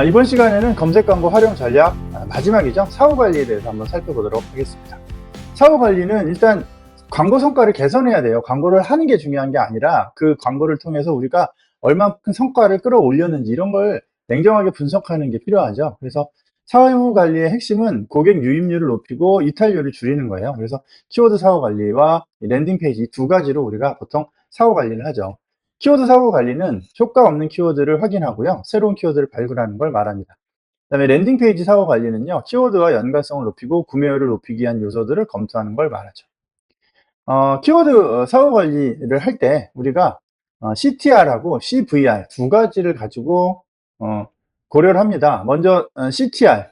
이번 시간에는 검색 광고 활용 전략 마지막이죠. 사후 관리에 대해서 한번 살펴보도록 하겠습니다. 사후 관리는 일단 광고 성과를 개선해야 돼요. 광고를 하는 게 중요한 게 아니라 그 광고를 통해서 우리가 얼마큼 성과를 끌어올렸는지 이런 걸 냉정하게 분석하는 게 필요하죠. 그래서 사후 관리의 핵심은 고객 유입률을 높이고 이탈률을 줄이는 거예요. 그래서 키워드 사후 관리와 랜딩 페이지 두 가지로 우리가 보통 사후 관리를 하죠. 키워드 사후 관리는 효과 없는 키워드를 확인하고요. 새로운 키워드를 발굴하는 걸 말합니다. 그다음에 랜딩 페이지 사후 관리는요. 키워드와 연관성을 높이고 구매율을 높이기 위한 요소들을 검토하는 걸 말하죠. 키워드 사후 관리를 할 때 우리가 CTR하고 CVR 두 가지를 가지고 어, 고려를 합니다. 먼저 CTR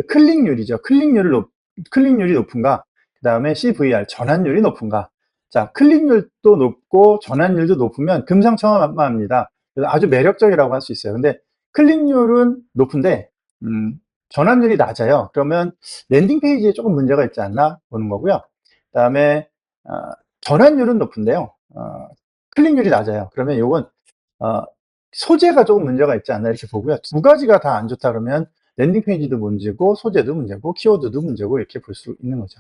클릭률이죠. 클릭률이 높은가? 그다음에 CVR 전환율이 높은가? 자, 클릭률도 높고 전환율도 높으면 금상첨화입니다. 그래서 아주 매력적이라고 할 수 있어요. 근데 클릭률은 높은데 전환율이 낮아요. 그러면 랜딩 페이지에 조금 문제가 있지 않나 보는 거고요. 그다음에 전환율은 높은데요. 클릭률이 낮아요. 그러면 요건 소재가 조금 문제가 있지 않나 이렇게 보고요. 두 가지가 다 안 좋다 그러면 랜딩 페이지도 문제고 소재도 문제고 키워드도 문제고 이렇게 볼 수 있는 거죠.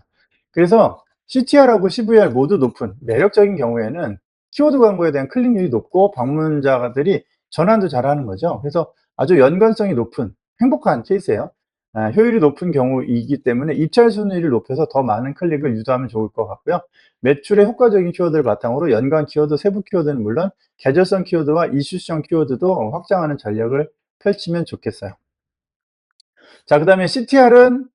그래서 CTR하고 CVR 모두 높은 매력적인 경우에는 키워드 광고에 대한 클릭률이 높고 방문자들이 전환도 잘하는 거죠. 그래서 아주 연관성이 높은 행복한 케이스예요. 효율이 높은 경우이기 때문에 입찰 순위를 높여서 더 많은 클릭을 유도하면 좋을 것 같고요. 매출의 효과적인 키워드를 바탕으로 연관 키워드, 세부 키워드는 물론 계절성 키워드와 이슈성 키워드도 확장하는 전략을 펼치면 좋겠어요. 자, 그 다음에 CTR은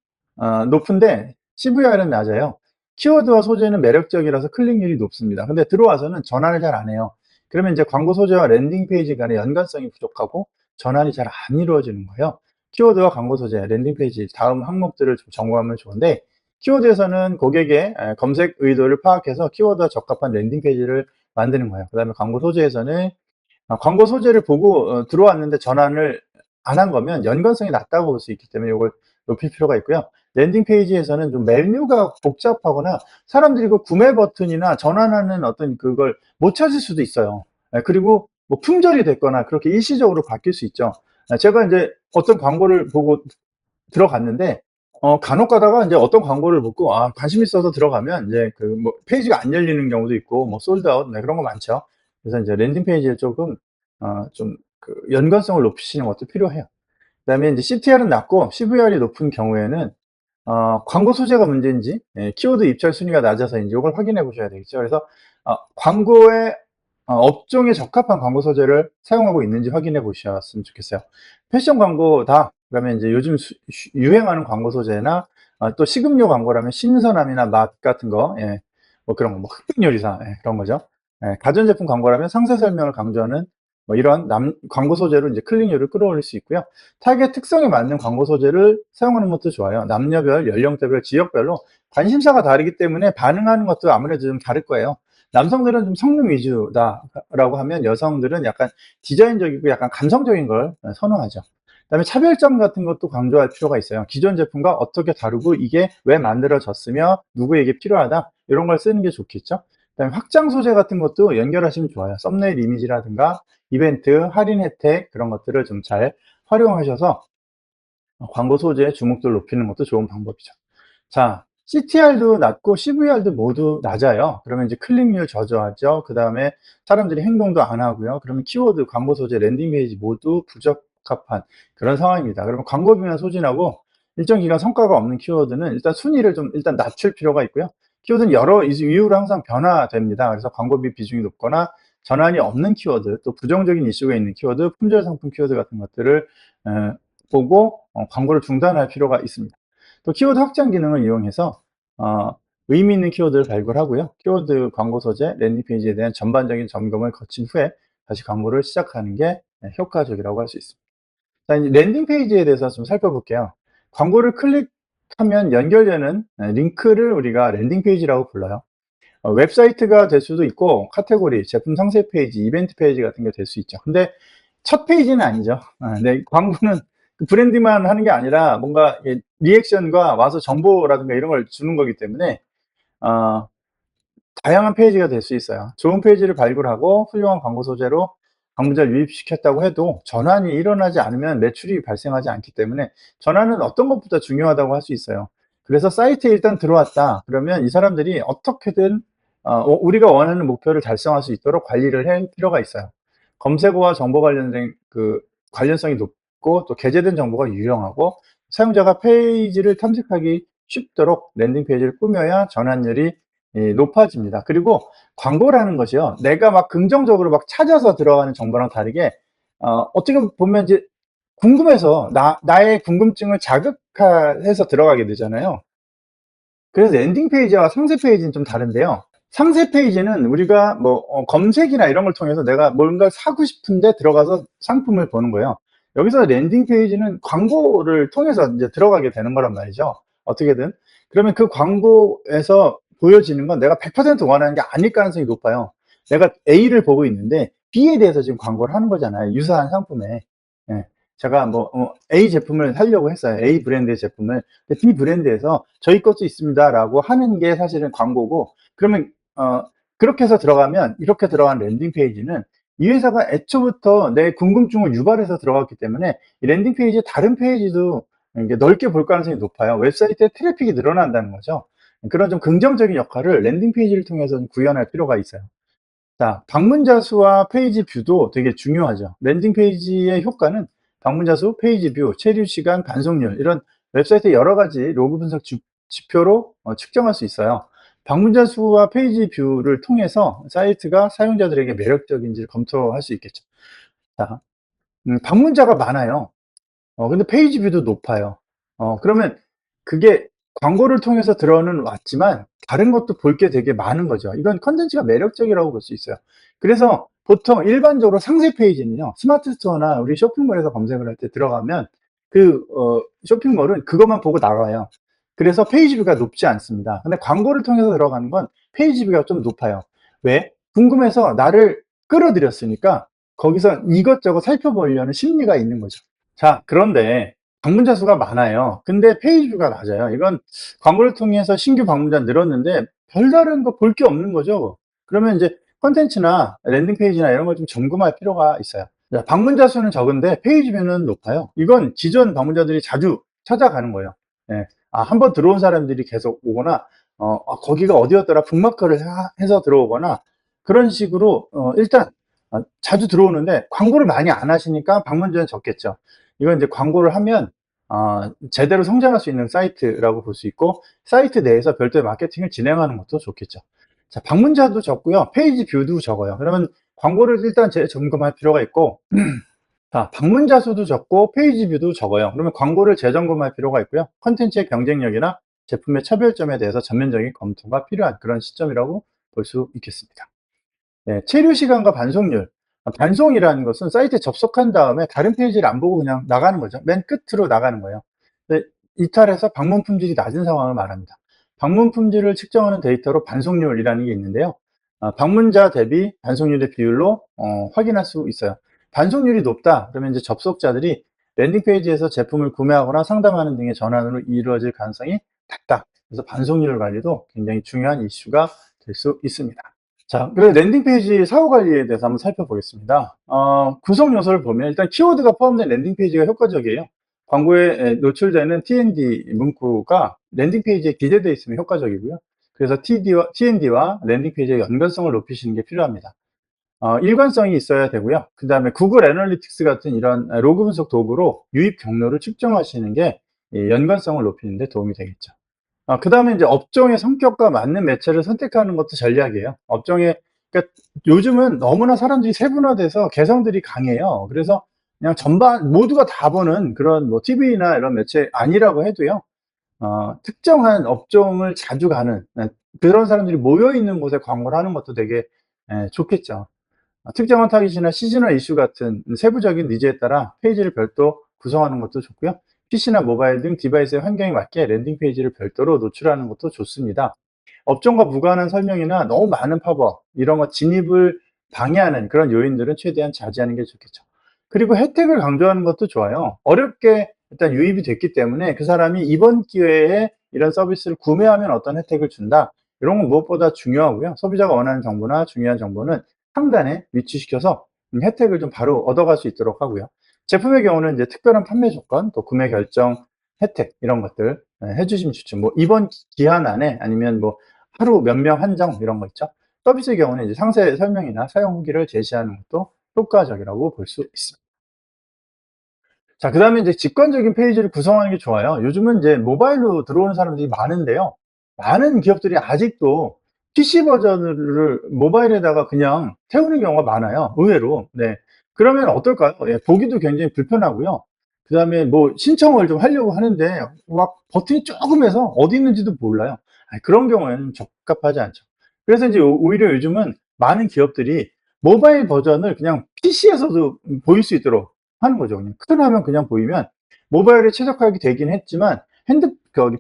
높은데 CVR은 낮아요. 키워드와 소재는 매력적이라서 클릭률이 높습니다. 근데 들어와서는 전환을 잘 안 해요. 그러면 이제 광고 소재와 랜딩 페이지 간의 연관성이 부족하고 전환이 잘 안 이루어지는 거예요. 키워드와 광고 소재, 랜딩 페이지 다음 항목들을 좀 점검하면 좋은데 키워드에서는 고객의 검색 의도를 파악해서 키워드와 적합한 랜딩 페이지를 만드는 거예요. 그 다음에 광고 소재에서는 광고 소재를 보고 들어왔는데 전환을 안 한 거면 연관성이 낮다고 볼 수 있기 때문에 이걸 높일 필요가 있고요. 랜딩 페이지에서는 좀 메뉴가 복잡하거나 사람들이 그 구매 버튼이나 전환하는 어떤 그걸 못 찾을 수도 있어요. 그리고 뭐 품절이 됐거나 그렇게 일시적으로 바뀔 수 있죠. 제가 이제 어떤 광고를 보고 들어갔는데 간혹 가다가 이제 어떤 광고를 보고 관심 있어서 들어가면 이제 그 뭐 페이지가 안 열리는 경우도 있고 뭐 솔드아웃 그런 거 많죠. 그래서 이제 랜딩 페이지에 조금 좀 그 연관성을 높이시는 것도 필요해요. 그다음에 이제 CTR은 낮고 CVR이 높은 경우에는 광고 소재가 문제인지 키워드 입찰 순위가 낮아서인지 이걸 확인해 보셔야 되겠죠. 그래서 광고의 업종에 적합한 광고 소재를 사용하고 있는지 확인해 보셨으면 좋겠어요. 패션 광고다 그러면 이제 요즘 유행하는 광고 소재나 또 식음료 광고라면 신선함이나 맛 같은 거, 뭐 그런 거, 뭐 흑백 요리사 그런 거죠. 가전제품 광고라면 상세 설명을 강조하는 뭐 이런 광고 소재로 이제 클릭률을 끌어올릴 수 있고요. 타겟 특성에 맞는 광고 소재를 사용하는 것도 좋아요. 남녀별, 연령대별, 지역별로 관심사가 다르기 때문에 반응하는 것도 아무래도 좀 다를 거예요. 남성들은 좀 성능 위주다라고 하면 여성들은 약간 디자인적이고 약간 감성적인 걸 선호하죠. 그다음에 차별점 같은 것도 강조할 필요가 있어요. 기존 제품과 어떻게 다르고 이게 왜 만들어졌으며 누구에게 필요하다 이런 걸 쓰는 게 좋겠죠. 그다음에 확장 소재 같은 것도 연결하시면 좋아요. 썸네일 이미지라든가 이벤트, 할인 혜택 그런 것들을 좀 잘 활용하셔서 광고 소재의 주목도를 높이는 것도 좋은 방법이죠. 자, CTR도 낮고 CVR도 모두 낮아요. 그러면 이제 클릭률 저조하죠. 그 다음에 사람들이 행동도 안 하고요. 그러면 키워드, 광고 소재, 랜딩 페이지 모두 부적합한 그런 상황입니다. 그러면 광고비만 소진하고 일정 기간 성과가 없는 키워드는 일단 순위를 좀 일단 낮출 필요가 있고요. 키워드는 여러 이유로 항상 변화됩니다. 그래서 광고비 비중이 높거나 전환이 없는 키워드, 또 부정적인 이슈가 있는 키워드, 품절 상품 키워드 같은 것들을 보고 광고를 중단할 필요가 있습니다. 또 키워드 확장 기능을 이용해서 의미 있는 키워드를 발굴하고요. 키워드 광고 소재, 랜딩 페이지에 대한 전반적인 점검을 거친 후에 다시 광고를 시작하는 게 효과적이라고 할 수 있습니다. 자, 이제 랜딩 페이지에 대해서 좀 살펴볼게요. 광고를 클릭하면 연결되는 링크를 우리가 랜딩 페이지라고 불러요. 웹사이트가 될 수도 있고 카테고리, 제품 상세 페이지, 이벤트 페이지 같은 게 될 수 있죠. 근데 첫 페이지는 아니죠. 네, 광고는 그 브랜딩만 하는 게 아니라 뭔가 리액션과 와서 정보라든가 이런 걸 주는 거기 때문에 다양한 페이지가 될 수 있어요. 좋은 페이지를 발굴하고 훌륭한 광고 소재로 방문자를 유입시켰다고 해도 전환이 일어나지 않으면 매출이 발생하지 않기 때문에 전환은 어떤 것보다 중요하다고 할 수 있어요. 그래서 사이트에 일단 들어왔다 그러면 이 사람들이 어떻게든 우리가 원하는 목표를 달성할 수 있도록 관리를 할 필요가 있어요. 검색어와 정보 관련된 그 관련성이 높고 또 게재된 정보가 유용하고 사용자가 페이지를 탐색하기 쉽도록 랜딩 페이지를 꾸며야 전환율이 높아집니다. 그리고 광고라는 것이요. 내가 막 긍정적으로 막 찾아서 들어가는 정보랑 다르게 어떻게 보면 이제 궁금해서 나의 궁금증을 자극해서 들어가게 되잖아요. 그래서 랜딩 페이지와 상세 페이지는 좀 다른데요. 상세 페이지는 우리가 뭐 검색이나 이런 걸 통해서 내가 뭔가 사고 싶은데 들어가서 상품을 보는 거예요. 여기서 랜딩 페이지는 광고를 통해서 이제 들어가게 되는 거란 말이죠. 어떻게든. 그러면 그 광고에서 보여지는 건 내가 100% 원하는 게 아닐 가능성이 높아요. 내가 A를 보고 있는데 B에 대해서 지금 광고를 하는 거잖아요. 유사한 상품에. 예. 제가 뭐 A 제품을 사려고 했어요. A 브랜드의 제품을. 근데 B 브랜드에서 저희 것도 있습니다라고 하는 게 사실은 광고고, 그러면 그렇게 해서 들어가면 이렇게 들어간 랜딩 페이지는 이 회사가 애초부터 내 궁금증을 유발해서 들어갔기 때문에 이 랜딩 페이지 다른 페이지도 이게 넓게 볼 가능성이 높아요. 웹사이트에 트래픽이 늘어난다는 거죠. 그런 좀 긍정적인 역할을 랜딩 페이지를 통해서 좀 구현할 필요가 있어요. 자, 방문자 수와 페이지 뷰도 되게 중요하죠. 랜딩 페이지의 효과는 방문자 수, 페이지 뷰, 체류 시간, 반송률 이런 웹사이트의 여러 가지 로그 분석 지표로 측정할 수 있어요. 방문자 수와 페이지 뷰를 통해서 사이트가 사용자들에게 매력적인지를 검토할 수 있겠죠. 자, 방문자가 많아요. 근데 페이지 뷰도 높아요. 그러면 그게 광고를 통해서 들어는 왔지만 다른 것도 볼 게 되게 많은 거죠. 이건 컨텐츠가 매력적이라고 볼 수 있어요. 그래서 보통 일반적으로 상세 페이지는요, 스마트 스토어나 우리 쇼핑몰에서 검색을 할 때 들어가면 그 쇼핑몰은 그것만 보고 나가요. 그래서 페이지 뷰가 높지 않습니다. 근데 광고를 통해서 들어가는 건 페이지 뷰가 좀 높아요. 왜? 궁금해서 나를 끌어들였으니까 거기서 이것저것 살펴보려는 심리가 있는 거죠. 자, 그런데 방문자 수가 많아요. 근데 페이지 뷰가 낮아요. 이건 광고를 통해서 신규 방문자 늘었는데 별다른 거 볼 게 없는 거죠. 그러면 이제 콘텐츠나 랜딩 페이지나 이런 걸 좀 점검할 필요가 있어요. 자, 방문자 수는 적은데 페이지 뷰는 높아요. 이건 기존 방문자들이 자주 찾아가는 거예요. 예. 한번 들어온 사람들이 계속 오거나 거기가 어디였더라 북마크를 해서 들어오거나 그런 식으로 일단 자주 들어오는데 광고를 많이 안 하시니까 방문자는 적겠죠. 이건 이제 광고를 하면 제대로 성장할 수 있는 사이트라고 볼 수 있고, 사이트 내에서 별도의 마케팅을 진행하는 것도 좋겠죠. 자, 방문자도 적고요. 페이지 뷰도 적어요. 그러면 광고를 일단 재점검할 필요가 있고, 자, 방문자 수도 적고 페이지 뷰도 적어요. 그러면 광고를 재점검할 필요가 있고요. 컨텐츠의 경쟁력이나 제품의 차별점에 대해서 전면적인 검토가 필요한 그런 시점이라고 볼 수 있겠습니다. 네, 체류 시간과 반송률. 반송이라는 것은 사이트에 접속한 다음에 다른 페이지를 안 보고 그냥 나가는 거죠. 맨 끝으로 나가는 거예요. 네, 이탈해서 방문 품질이 낮은 상황을 말합니다. 방문 품질을 측정하는 데이터로 반송률이라는 게 있는데요. 방문자 대비 반송률의 비율로 확인할 수 있어요. 반송률이 높다 그러면 이제 접속자들이 랜딩 페이지에서 제품을 구매하거나 상담하는 등의 전환으로 이루어질 가능성이 낮다. 그래서 반송률 관리도 굉장히 중요한 이슈가 될 수 있습니다. 자, 그리고 랜딩 페이지 사후 관리에 대해서 한번 살펴보겠습니다. 구성 요소를 보면 일단 키워드가 포함된 랜딩 페이지가 효과적이에요. 광고에 노출되는 TND 문구가 랜딩 페이지에 기재되어 있으면 효과적이고요. 그래서 TND와 랜딩 페이지의 연관성을 높이시는 게 필요합니다. 일관성이 있어야 되고요. 그 다음에 구글 애널리틱스 같은 이런 로그 분석 도구로 유입 경로를 측정하시는 게 연관성을 높이는 데 도움이 되겠죠. 그다음에 이제 업종의 성격과 맞는 매체를 선택하는 것도 전략이에요. 그러니까 요즘은 너무나 사람들이 세분화돼서 개성들이 강해요. 그래서 그냥 전반 모두가 다 보는 그런 뭐 TV나 이런 매체 아니라고 해도요. 특정한 업종을 자주 가는 그런 사람들이 모여 있는 곳에 광고를 하는 것도 되게 좋겠죠. 특정한 타깃이나 시즌al 이슈 같은 세부적인 니즈에 따라 페이지를 별도 구성하는 것도 좋고요. PC나 모바일 등 디바이스의 환경에 맞게 랜딩 페이지를 별도로 노출하는 것도 좋습니다. 업종과 무관한 설명이나 너무 많은 팝업, 이런 거 진입을 방해하는 그런 요인들은 최대한 자제하는 게 좋겠죠. 그리고 혜택을 강조하는 것도 좋아요. 어렵게 일단 유입이 됐기 때문에 그 사람이 이번 기회에 이런 서비스를 구매하면 어떤 혜택을 준다. 이런 건 무엇보다 중요하고요. 소비자가 원하는 정보나 중요한 정보는 상단에 위치시켜서 혜택을 좀 바로 얻어갈 수 있도록 하고요. 제품의 경우는 이제 특별한 판매 조건, 또 구매 결정 혜택 이런 것들 해주시면 좋죠. 뭐 이번 기한 안에 아니면 뭐 하루 몇 명 한정 이런 거 있죠. 서비스의 경우는 이제 상세 설명이나 사용 후기를 제시하는 것도 효과적이라고 볼 수 있습니다. 자, 그다음에 이제 직관적인 페이지를 구성하는 게 좋아요. 요즘은 이제 모바일로 들어오는 사람들이 많은데요. 많은 기업들이 아직도 PC 버전을 모바일에다가 그냥 태우는 경우가 많아요, 의외로. 네. 그러면 어떨까요? 예, 보기도 굉장히 불편하고요. 그다음에 뭐 신청을 좀 하려고 하는데 막 버튼이 조금해서 어디 있는지도 몰라요. 그런 경우에는 적합하지 않죠. 그래서 이제 오히려 요즘은 많은 기업들이 모바일 버전을 그냥 PC에서도 보일 수 있도록 하는 거죠. 그냥 큰 화면 그냥 보이면 모바일에 최적화가 되긴 했지만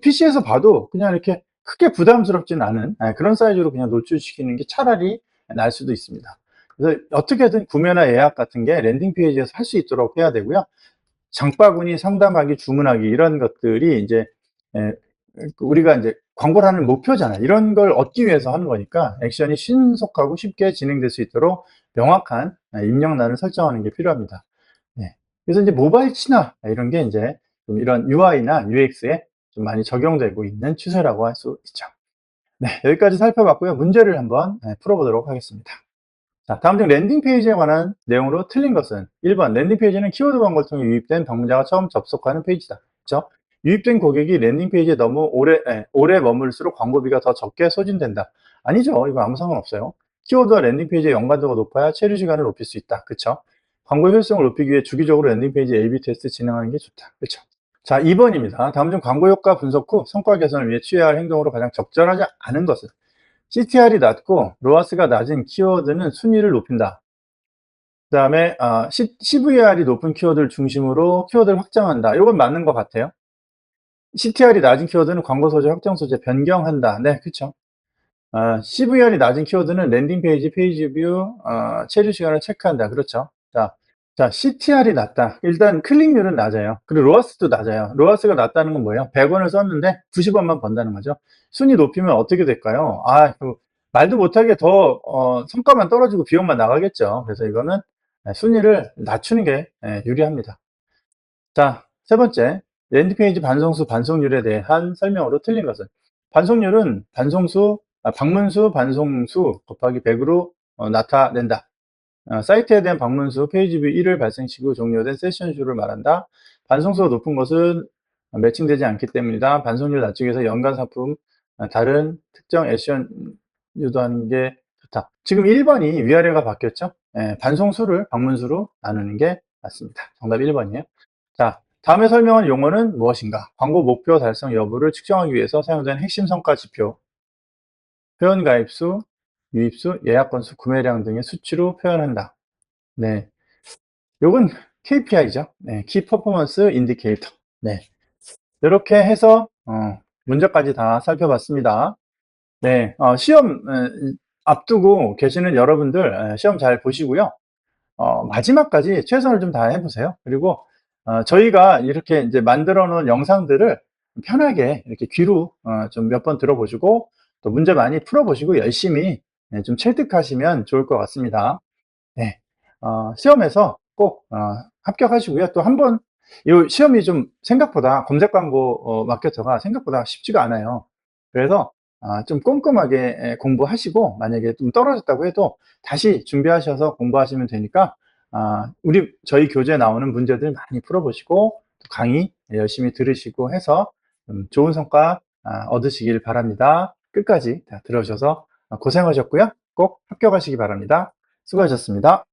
PC에서 봐도 그냥 이렇게 크게 부담스럽진 않은 그런 사이즈로 그냥 노출시키는 게 차라리 나을 수도 있습니다. 그래서 어떻게든 구매나 예약 같은 게 랜딩 페이지에서 할 수 있도록 해야 되고요. 장바구니, 상담하기, 주문하기 이런 것들이 이제 에, 우리가 이제 광고를 하는 목표잖아요. 이런 걸 얻기 위해서 하는 거니까 액션이 신속하고 쉽게 진행될 수 있도록 명확한 입력란을 설정하는 게 필요합니다. 네. 그래서 이제 모바일 친화 이런 게 이제 좀 이런 UI나 UX에 좀 많이 적용되고 있는 추세라고 할 수 있죠. 네, 여기까지 살펴봤고요. 문제를 한번 풀어보도록 하겠습니다. 자, 다음 중 랜딩 페이지에 관한 내용으로 틀린 것은 1번 랜딩 페이지는 키워드 광고를 통해 유입된 방문자가 처음 접속하는 페이지다. 그렇죠? 유입된 고객이 랜딩 페이지에 너무 오래 머물수록 광고비가 더 적게 소진된다. 아니죠. 이거 아무 상관없어요. 키워드와 랜딩 페이지의 연관도가 높아야 체류 시간을 높일 수 있다. 그렇죠? 광고 효율성을 높이기 위해 주기적으로 랜딩 페이지 A/B 테스트 진행하는 게 좋다. 그렇죠? 자, 2번입니다. 다음 중 광고 효과 분석 후 성과 개선을 위해 취해야 할 행동으로 가장 적절하지 않은 것은 CTR이 낮고 로아스가 낮은 키워드는 순위를 높인다. 그 다음에 CVR이 높은 키워드를 중심으로 키워드를 확장한다. 이건 맞는 것 같아요. CTR이 낮은 키워드는 광고 소재, 확장 소재 변경한다. 네, 그렇죠. CVR이 낮은 키워드는 랜딩 페이지, 페이지 뷰, 체류 시간을 체크한다. 그렇죠. 자, CTR이 낮다. 일단 클릭률은 낮아요. 그리고 로아스도 낮아요. 로아스가 낮다는 건 뭐예요? 100원을 썼는데 90원만 번다는 거죠. 순위 높이면 어떻게 될까요? 말도 못하게 더 성과만 떨어지고 비용만 나가겠죠. 그래서 이거는 순위를 낮추는 게 유리합니다. 자, 세 번째, 랜딩페이지 반송수, 반송률에 대한 설명으로 틀린 것은 반송률은 방문수, 반송수 곱하기 100으로 나타낸다. 사이트에 대한 방문수, 페이지뷰 1을 발생시키고 종료된 세션 수를 말한다. 반송수가 높은 것은 매칭되지 않기 때문이다. 반송률 낮추기 위해서 연간 상품, 다른 특정 액션 유도하는 게 좋다. 지금 1번이 위아래가 바뀌었죠? 반송수를 방문수로 나누는 게 맞습니다. 정답 1번이에요. 자, 다음에 설명한 용어는 무엇인가? 광고 목표 달성 여부를 측정하기 위해서 사용되는 핵심 성과 지표, 회원 가입수, 유입수, 예약 건수, 구매량 등의 수치로 표현한다. 네, 요건 KPI죠. 네, 키 퍼포먼스 인디케이터. 네, 이렇게 해서 문제까지 다 살펴봤습니다. 네, 시험 앞두고 계시는 여러분들 시험 잘 보시고요. 마지막까지 최선을 좀 다해 보세요. 그리고 저희가 이렇게 이제 만들어 놓은 영상들을 편하게 이렇게 귀로 좀 몇 번 들어보시고 또 문제 많이 풀어 보시고 열심히 좀 체득하시면 좋을 것 같습니다. 네. 시험에서 꼭 합격하시고요. 또 한번 이 시험이 좀 생각보다 검색 광고 마케터가 생각보다 쉽지가 않아요. 그래서 좀 꼼꼼하게 공부하시고 만약에 좀 떨어졌다고 해도 다시 준비하셔서 공부하시면 되니까 저희 교재에 나오는 문제들 많이 풀어보시고 강의 열심히 들으시고 해서 좋은 성과 얻으시길 바랍니다. 끝까지 다 들어주셔서 고생하셨고요. 꼭 합격하시기 바랍니다. 수고하셨습니다.